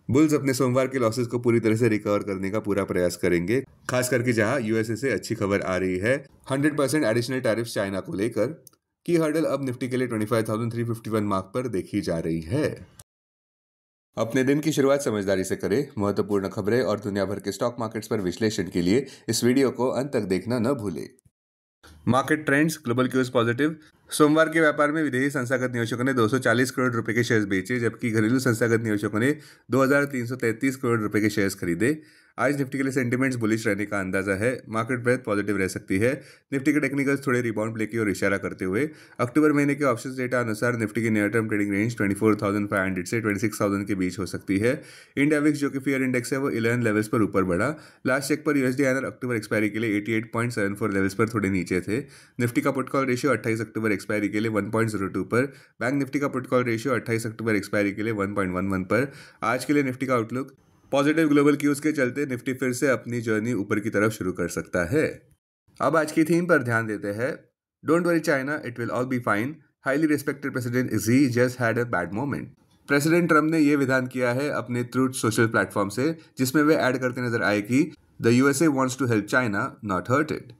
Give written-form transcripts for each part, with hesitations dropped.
Bulls अपने सोमवार के लॉसेस को पूरी तरह से रिकवर करने का पूरा प्रयास करेंगे, खास करके जहां यूएसए से अच्छी खबर आ रही है 100% एडिशनल टैरिफ चाइना को लेकर। की हर्डल अब निफ्टी के लिए 25,351 मार्क पर देखी जा रही है। अपने दिन की शुरुआत समझदारी से करें। महत्वपूर्ण खबरें और दुनिया भर के स्टॉक मार्केट्स पर विश्लेषण के लिए इस वीडियो को अंत तक देखना न भूलें। Market trends, global cues positive. सोमवार के व्यापार में विदेशी संस्थागत निवेशकों ने 240 करोड़ रुपए के शेयर्स बेचे, जबकि घरेलू संस्थागत निवेशकों ने 2,333 करोड़ रुपए के शेयर्स खरीदे। आज निफ्टी के लिए सेंटिमेंट्स बुलिश रहने का अंदाजा है। मार्केट ब्रेथ पॉजिटिव रह सकती है। निफ्टी के टेक्निकल्स थोड़े रिबाउंड प्ले की ओर इशारा करते हुए अक्टूबर महीने के ऑप्शंस डेटा अनुसार निफ्टी की नियर टर्म ट्रेडिंग रेंज 24,500 से 26,000 के बीच हो सकती है। इंडिया विक्स, जो कि फियर इंडेक्स है, वो 11 लेवल्स पर ऊपर बढ़ा। लास्ट चेक पर यूएसडी आईएनआर अक्टूबर एक्सपायरी के लिए 88.74 लेवल्स पर थोड़े नीचे थे। निफ्टी का पुट कॉल रेशियो 28 अक्टूबर एक्सपायरी के लिए 1.02 पर। बैंक निफ्टी का पुट कॉल रेशियो 28 अक्टूबर एक्सपायरी के लिए 1.11 पर। आज के लिए निफ्टी का आउटलुक पॉजिटिव। ग्लोबल क्यूज के चलते निफ्टी फिर से अपनी जर्नी ऊपर की तरफ शुरू कर सकता है। अब आज की थीम पर ध्यान देते हैं। Don't worry China, it will all be fine. Highly respected president ji just had a bad moment. President Trump ने यह विधान किया है अपने ट्रूथ सोशल प्लेटफॉर्म से, जिसमें वे ऐड करते नजर आए कि the USA wants to help China, not hurt it.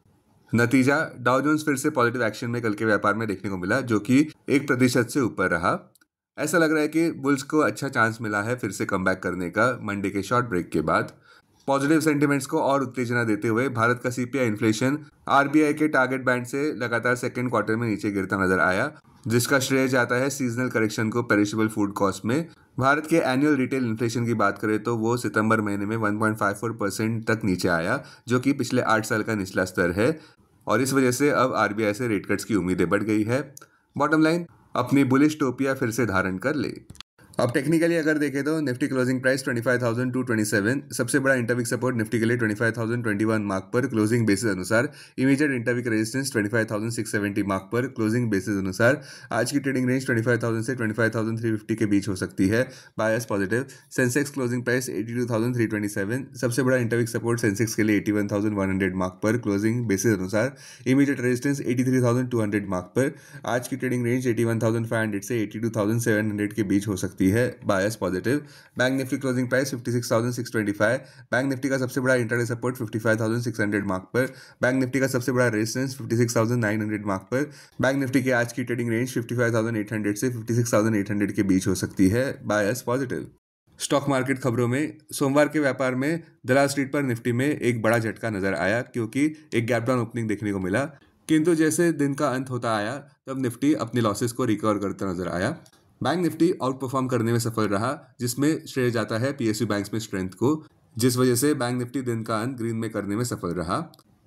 नतीजा, डाउ जोन्स फिर से पॉजिटिव एक्शन में कल के व्यापार में देखने को मिला, जो कि 1% से ऊपर रहा। ऐसा लग रहा है कि बुल्स को अच्छा चांस मिला है फिर से कमबैक करने का मंडे के शॉर्ट ब्रेक के बाद। पॉजिटिव सेंटिमेंट्स को और उत्तेजना देते हुए भारत का सीपीआई इन्फ्लेशन आरबीआई के टारगेट बैंड से लगातार सेकेंड क्वार्टर में नीचे गिरता नजर आया, जिसका श्रेय जाता है सीजनल करेक्शन को पेरिशेबल फूड कॉस्ट में। भारत के एनुअल रिटेल इन्फ्लेशन की बात करें तो वो सितंबर महीने में 1.54% तक नीचे आया, जो कि पिछले 8 साल का निचला स्तर है, और इस वजह से अब आरबीआई से रेट कट्स की उम्मीदें बढ़ गई है। बॉटम लाइन, अपनी बुलिश टोपिया फिर से धारण कर ले। अब टेक्निकली अगर देखें तो निफ्टी क्लोजिंग प्राइस 25,227, सबसे बड़ा इंटरवीक सपोर्ट निफ्टी के लिए 25,021 मार्क पर क्लोजिंग बेसिस अनुसार। इमीडिएट इंटरवीक रेजिस्टेंस 25,670 मार्क पर क्लोजिंग बेसिस अनुसार। आज की ट्रेडिंग रेंज 25,000 से 25,350 के बीच हो सकती है। Bias positive. Sensex closing price 82,327, सबसे बड़ा इंटरवीक सपोर्ट सेंसेक्स के लिए 81,100 मार्क पर क्लोजिंग बेसिस अनुसार। इमीडिएट रेजिस्टेंस 83,200 मार्क पर। आज की ट्रेडिंग रेंज 81,500 से 82,700 के बीच हो सकती है। Bias positive. Bank Nifty closing price 56,625, Bank Nifty का सबसे बड़ा इंटरडे सपोर्ट 55,600 मार्क पर। बैंक निफ्टी का सबसे बड़ा रेजिस्टेंस 56,900 मार्क पर। बैंक निफ्टी की आज की ट्रेडिंग रेंज 55,800 से 56,800 के बीच हो सकती है। Bias positive. स्टॉक मार्केट खबरों में सोमवार के व्यापार में दलाल स्ट्रीट पर निफ्टी में एक बड़ा झटका नजर आया, क्योंकि एक गैप डाउन ओपनिंग देखने को मिला, किंतु जैसे दिन का अंत होता आया तब निफ्टी अपने लॉसेस को रिकवर करता नजर आया। बैंक निफ्टी आउट परफॉर्म करने में सफल रहा, जिसमें श्रेय जाता है पीएसयू बैंक्स में स्ट्रेंथ को, जिस वजह से बैंक निफ्टी दिन का अंत ग्रीन में करने में सफल रहा।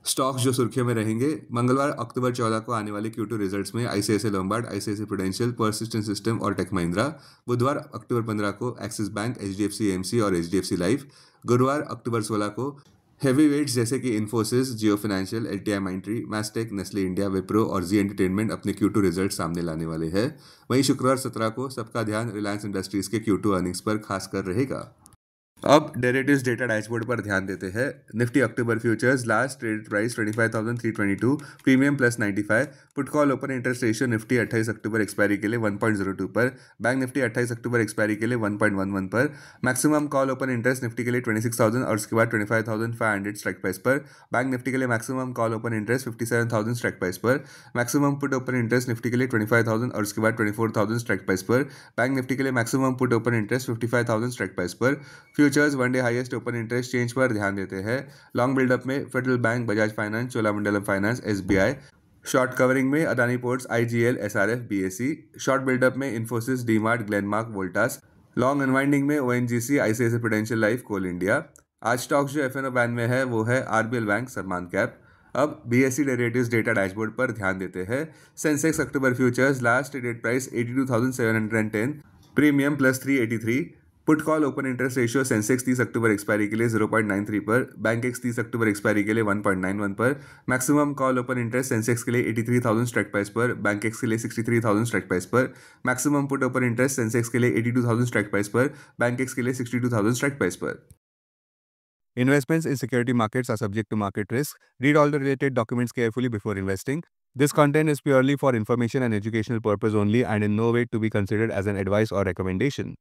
स्टॉक्स जो सुर्खियों में रहेंगे, मंगलवार अक्टूबर 14 को आने वाले Q2 रिजल्ट्स में ICICI Lombard, ICICI Prudential, Persistent System और टेक महिंद्रा। बुधवार अक्टूबर 15 को एक्सिस बैंक, एचडीएफसी एएमसी और एचडीएफसी लाइफ। गुरुवार अक्टूबर 16 को हैवी वेट्स जैसे कि Infosys, Jio Financial, LTI Mindtree, Mastek, Nestle India, Wipro और जी एंटरटेनमेंट अपने Q2 रिजल्ट सामने लाने वाले हैं। वहीं शुक्रवार 17 को सबका ध्यान रिलायंस इंडस्ट्रीज के Q2 अर्निंग्स पर खासकर रहेगा। अब डेरिवेटिव्स डेटा डैशबोर्ड पर ध्यान देते हैं। निफ्टी अक्टूबर futures last traded price 25,322, premium +95। Put call open interest ratio Nifty 28 अक्टूबर एक्सपायरी के लिए 1.02 पर। बैंक निफ्टी 28 अक्टूबर एक्सपायरी के लिए 1.11 पर। Maximum call open interest Nifty के लिए 26,000 और उसके बाद 25,500 स्ट्राइक प्राइस पर। बैंक निफ्टी के लिए maximum call open interest 57,000 strike price पर। Maximum put open interest Nifty के लिए 25,000 और उसके बाद 24,000 स्ट्राइक प्राइस पर। बैंक निफ्टी के लिए maximum put open interest 55,000 strike price पर। Futures one day highest open interest change पर ध्यान देते हैं। लॉन्ग बिल्डअप में Federal Bank, Bajaj Finance, Cholamandalam Finance, SBI. Short covering में Adani Ports, IGL, SRF, BSE. Short buildup में इन्फोसिस, डीमार्ट, ग्लेनमार्क, वोल्टास। लॉन्ग अनवाइंडिंग में ONGC, ICICI Prudential Life, Coal India. आज स्टॉक्स जो एफएनओ बैन में है वो है आरबीएल बैंक, सरमान कैप। अब बीएसई डेरिवेटिव्स डेटा डैशबोर्ड पर ध्यान देते हैं। Sensex October futures last traded price 82,710, premium +383। Put call open interest ratio Sensex 30 अक्टूबर एक्सपायरी के लिए 0.93 पर। बैंक एक्स 30 अक्टूबर एक्सपायरी के लिए 1.91 पर। Maximum call open interest Sensex के लिए 83,000 स्ट्राइक प्राइस पर, बैंक एक्स के लिए 63,000 स्ट्राइक प्राइस पर। Maximum put open interest Sensex के लिए 82,000 स्ट्राइक प्राइस पर, बैंक एक्स के लिए 62,000 स्ट्राइक प्राइस पर। Investments in security markets are subject to market risk. Read all the related documents carefully before investing. This content is purely for information and educational purpose only and in no way to be considered as an advice or recommendation.